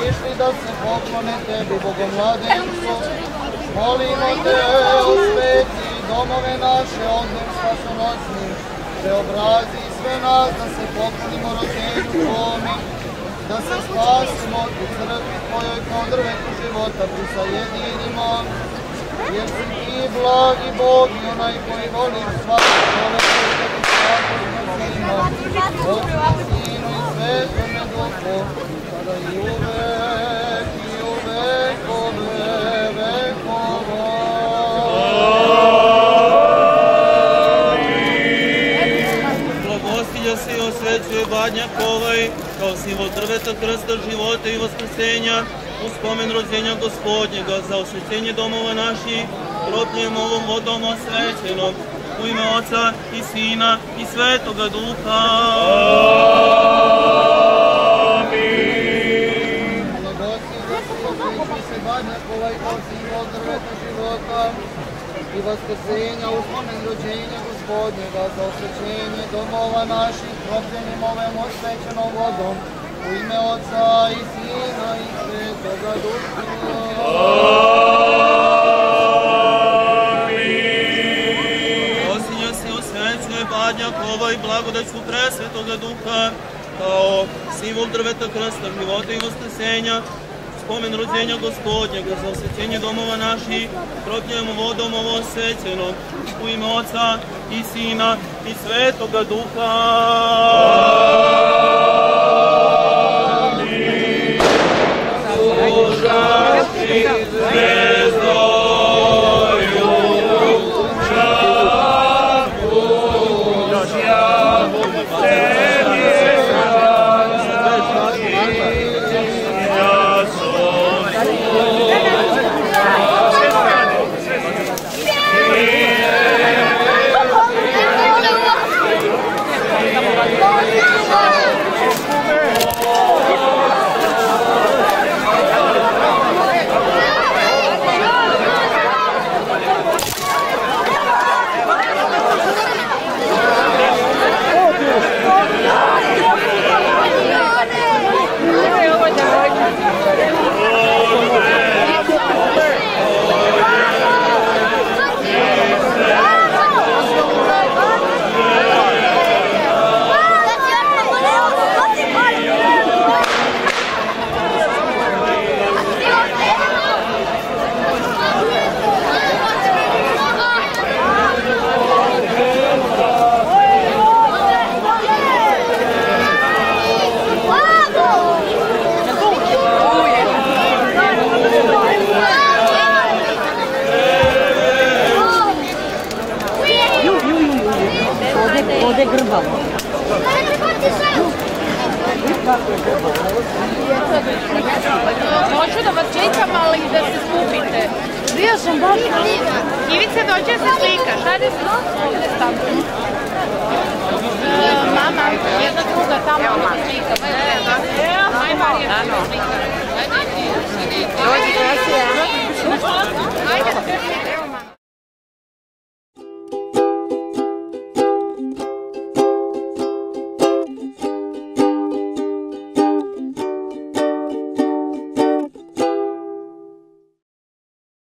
prišli da se poklone tebi, Bogomladencu. Molimo te, osveti domove naše, ognjem spasonosnim, preobrazi sve nas da se poklonimo rođenju Tvome, da se spasimo u crkvi Tvojoj kao drvetu života prisajedinimo, jer si ti blagi Bog i onaj koji voliš svaki čovek i tebi svakog nazivno, Otcu, Sinu i Svetome Duhu, sada i uvek i u vekove vekova. Blagostilja se i osvećuje badnjak ovaj, kao simbol drveta, krsta, života i vaskrsenja, u spomen rođenja Gospodnjega, za osvećenje domova naših, kropljem ovom vodom osvećenom, u ime Oca i Sina i Svetoga Duha. Amin. Blagostilja se i osvećuje se badnjak ovaj, kao simbol drveta, života i vaskrsenja, u spomen rođenja Gospodnjega, za osvećenje domova naših, kropljenjem ovom osvećenom vodom, u ime Oca i Sina i Svetoga Duha. Amin. Osinja se osvećuje badnjak ovaj, blagodaću presvetoga Duha, kao simbol drveta, krsta, života i vaskrsenja, spomen rođenja Gospodnjega, za osvećenje domova naših, kropljenjem vodom ovo osvećeno, u ime Oca i Sina i Svetoga Duha. Amin. Slušati zvezdoju, čaku sjavu, tebi je ovdje grbavo. Hoću da vas slikam, ali da se skupite. Bio sam baš. Ivice, dođe se slikaš. Hajde se ovdje stavljamo. Mama, jedna druga tamo slika. Aj, Marija, slika.